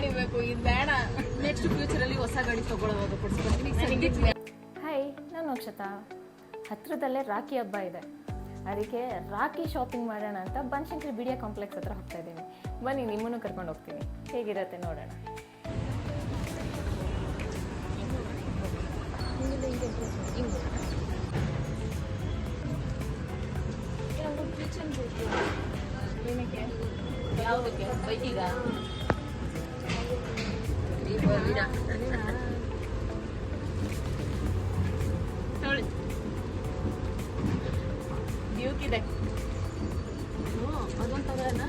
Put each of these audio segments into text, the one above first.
ಗಾಡಿ ಬೇಕು, ಇದು ಬೇಡ. ನೆಕ್ಸ್ಟ್ ಫ್ಯೂಚರಲ್ಲಿ ಹೊಸ ಗಾಡಿ ತಗೊಳ್ಳೋದು ಕೊಡ್ಸ್ಕೊಡ್ತೀನಿ. ಹಾಯ್, ನಾನು ಅಕ್ಷತಾ. ಹತ್ತಿರದಲ್ಲೇ ರಾಖಿ ಹಬ್ಬ ಇದೆ, ಅದಕ್ಕೆ ರಾಖಿ ಶಾಪಿಂಗ್ ಮಾಡೋಣ ಅಂತ ಬನಶಂಕರಿ ಬಿಡಿಯಾ ಕಾಂಪ್ಲೆಕ್ಸ್ ಹತ್ರ ಹೋಗ್ತಾ ಇದ್ದೀನಿ. ಬನ್ನಿ, ನಿಮ್ಮನ್ನು ಕರ್ಕೊಂಡು ಹೋಗ್ತೀನಿ. ಹೇಗಿರುತ್ತೆ ನೋಡೋಣ. ಯಾವುದಕ್ಕೆ? ಬೈಕಿಗ? ड्यूक ಇದೆ. ಅದೊಂದು ತಗೋಣ.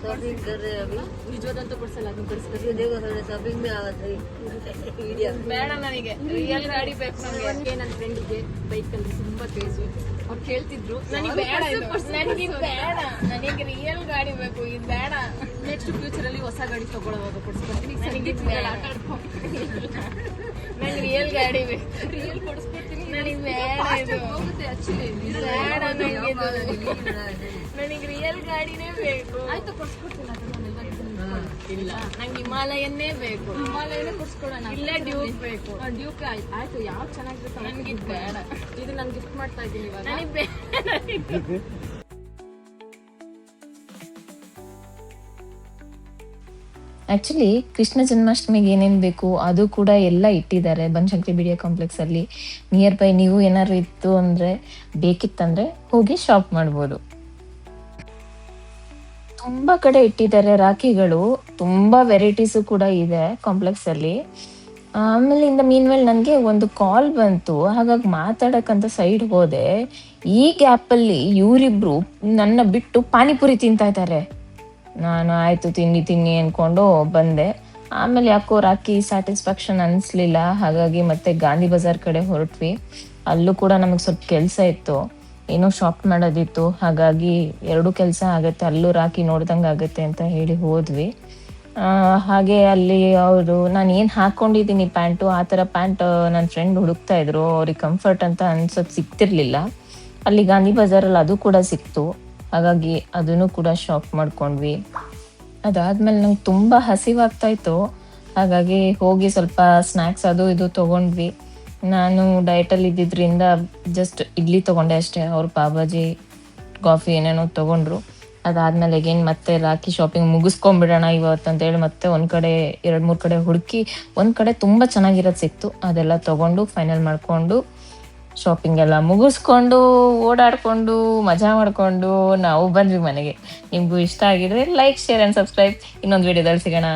शॉपिंग कर रहे हैं अभी। ನಿಜವಾದಂತೂ ಕೊಡ್ಸಲ್ಲ, ಅದನ್ನ ಕೊಡಿಸ್ಬೇಕು. ये देखो थोड़े शॉपिंग में आवत है वीडियो। ಬೇಡ, ನನಗೆ ರಿಯಲ್ ಗಾಡಿ ಬೇಕು. ನನಗೆ ನನ್ನ ಫ್ರೆಂಡಿಗೆ ಬೈಕಲ್ಲಿ ತುಂಬಾ ಕ್ರೇಜು. ಅವ್ರು ಕೇಳ್ತಿದ್ರು, ನನಗೆ ಬೇಡ, ನನಗೆ ಬೇಡ, ನನಗೆ ರಿಯಲ್ ಗಾಡಿ ಬೇಕು, ಇದು ಬೇಡ. ನೆಕ್ಸ್ಟ್ ಫ್ಯೂಚರಲ್ಲಿ ಹೊಸ ಗಾಡಿ ತಗೊಳ್ಳೋದು ಕೊಡ್ಸ್ಕೊಡ್ತೀನಿ. ನನಗೆ ಬೇಡ, ನಂಗೆ ರಿಯಲ್ ಗಾಡಿ ಬೇಕು. ರಿಯಲ್ ಕೊಡಿಸ್ಕೊಡ್ತೀನಿ. ನನಗೆ ಬೇಡ, ಇದು ಹೋಗುತ್ತೆ ಆಕ್ಚುಲಿ. ಬೇಡ, ನನಗೆ ರಿಯಲ್ ಗಾಡಿನೇ ಬೇಕು. ಆಯ್ತು, ಕೊಡ್ಸ್ಕೊಡ್ತೀನಿ. ಇಲ್ಲ, ನಂಗೆ ಹಿಮಾಲಯನ್ನೇ ಬೇಕು. ಹಿಮಾಲಯನೇ ಕೊಡ್ಸ್ಕೊಡೋಣ. ಇಲ್ಲ, ಡ್ಯೂಕ್ ಬೇಕು. ಡ್ಯೂಕ್ ಆಯ್ತು, ಯಾವ್ದು ಚೆನ್ನಾಗಿರುತ್ತೆ. ನನಗೆ ಇದು ಬೇಡ. ಇದು ನಾನು ಗಿಫ್ಟ್ ಮಾಡ್ತಾ ಇದ್ದೀನಿ ಇವಾಗ. ನನಗೆ ಬೇಡ. ಆ್ಯಕ್ಚುಲಿ ಕೃಷ್ಣ ಜನ್ಮಾಷ್ಟಮಿಗೆ ಏನೇನು ಬೇಕು ಅದು ಕೂಡ ಎಲ್ಲ ಇಟ್ಟಿದ್ದಾರೆ ಬನಶಂಕರಿ ಬಿಡಿಯಾ ಕಾಂಪ್ಲೆಕ್ಸಲ್ಲಿ. ನಿಯರ್ ಬೈ ನೀವು ಏನಾದ್ರು ಇತ್ತು ಅಂದರೆ, ಬೇಕಿತ್ತಂದರೆ ಹೋಗಿ ಶಾಪ್ ಮಾಡ್ಬೋದು. ತುಂಬ ಕಡೆ ಇಟ್ಟಿದ್ದಾರೆ ರಾಖಿಗಳು, ತುಂಬ ವೆರೈಟೀಸು ಕೂಡ ಇದೆ ಕಾಂಪ್ಲೆಕ್ಸಲ್ಲಿ. ಆಮೇಲೆ ಮೀನ್ ವೇಲ್ ನನಗೆ ಒಂದು ಕಾಲ್ ಬಂತು, ಹಾಗಾಗಿ ಮಾತಾಡೋಕ್ಕಂತ ಸೈಡ್ ಹೋದೆ. ಈ ಗ್ಯಾಪಲ್ಲಿ ಇವರಿಬ್ರು ನನ್ನ ಬಿಟ್ಟು ಪಾನಿಪುರಿ ತಿಂತಾ ಇದ್ದಾರೆ. ನಾನು ಆಯಿತು ತಿನ್ನಿ ಅಂದ್ಕೊಂಡು ಬಂದೆ. ಆಮೇಲೆ ಯಾಕೋ ರಾಖಿ ಸ್ಯಾಟಿಸ್ಫ್ಯಾಕ್ಷನ್ ಅನಿಸ್ಲಿಲ್ಲ, ಹಾಗಾಗಿ ಮತ್ತೆ ಗಾಂಧಿ ಬಜಾರ್ ಕಡೆ ಹೊರಟ್ವಿ. ಅಲ್ಲೂ ಕೂಡ ನಮಗೆ ಸ್ವಲ್ಪ ಕೆಲಸ ಇತ್ತು, ಏನೋ ಶಾಪ್ ಮಾಡೋದಿತ್ತು, ಹಾಗಾಗಿ ಎರಡು ಕೆಲಸ ಆಗುತ್ತೆ, ಅಲ್ಲೂ ರಾಖಿ ನೋಡ್ದಂಗೆ ಆಗುತ್ತೆ ಅಂತ ಹೇಳಿ ಹೋದ್ವಿ. ಹಾಗೆ ಅಲ್ಲಿ ಅವರು ನಾನು ಏನು ಹಾಕ್ಕೊಂಡಿದ್ದೀನಿ ಪ್ಯಾಂಟು, ಆ ಥರ ಪ್ಯಾಂಟ್ ನನ್ನ ಫ್ರೆಂಡ್ ಹುಡುಕ್ತಾ ಇದ್ರು. ಅವ್ರಿಗೆ ಕಂಫರ್ಟ್ ಅಂತ ಅನ್ಸೋದು ಸಿಗ್ತಿರ್ಲಿಲ್ಲ. ಅಲ್ಲಿ ಗಾಂಧಿ ಬಜಾರಲ್ಲಿ ಅದು ಕೂಡ ಸಿಕ್ತು, ಹಾಗಾಗಿ ಅದನ್ನು ಕೂಡ ಶಾಪ್ ಮಾಡ್ಕೊಂಡ್ವಿ. ಅದಾದ್ಮೇಲೆ ನಂಗೆ ತುಂಬ ಹಸಿವಾಗ್ತಾ ಇತ್ತು, ಹಾಗಾಗಿ ಹೋಗಿ ಸ್ವಲ್ಪ ಸ್ನ್ಯಾಕ್ಸ್ ಅದು ಇದು ತೊಗೊಂಡ್ವಿ. ನಾನು ಡಯಟಲ್ಲಿ ಇದ್ದಿದ್ದರಿಂದ ಜಸ್ಟ್ ಇಡ್ಲಿ ತೊಗೊಂಡೆ ಅಷ್ಟೇ. ಅವ್ರು ಪಾವ್-ಭಾಜಿ, ಕಾಫಿ ಏನೇನೋ ತೊಗೊಂಡ್ರು. ಅದಾದ್ಮೇಲೆ ಏನು ಮತ್ತೆ ರಾಖಿ ಶಾಪಿಂಗ್ ಮುಗಿಸ್ಕೊಂಡ್ಬಿಡೋಣ ಇವತ್ತು ಅಂತೇಳಿ ಮತ್ತೆ ಒಂದು ಕಡೆ 2-3 ಕಡೆ ಹುಡುಕಿ ಒಂದು ಕಡೆ ತುಂಬ ಚೆನ್ನಾಗಿರೋದು ಸಿಕ್ತು. ಅದೆಲ್ಲ ತೊಗೊಂಡು ಫೈನಲ್ ಮಾಡಿಕೊಂಡು ಶಾಪಿಂಗ್ ಎಲ್ಲ ಮುಗಿಸ್ಕೊಂಡು ಓಡಾಡಿಕೊಂಡು ಮಜಾ ಮಾಡಿಕೊಂಡು ನಾವು ಬಂದ್ವಿ ಮನೆಗೆ. ನಿಮಗೂ ಇಷ್ಟ ಆಗಿದ್ರೆ ಲೈಕ್, ಶೇರ್ ಆ್ಯಂಡ್ ಸಬ್ಸ್ಕ್ರೈಬ್. ಇನ್ನೊಂದು ವಿಡಿಯೋದಲ್ಲಿ ಸಿಗೋಣ.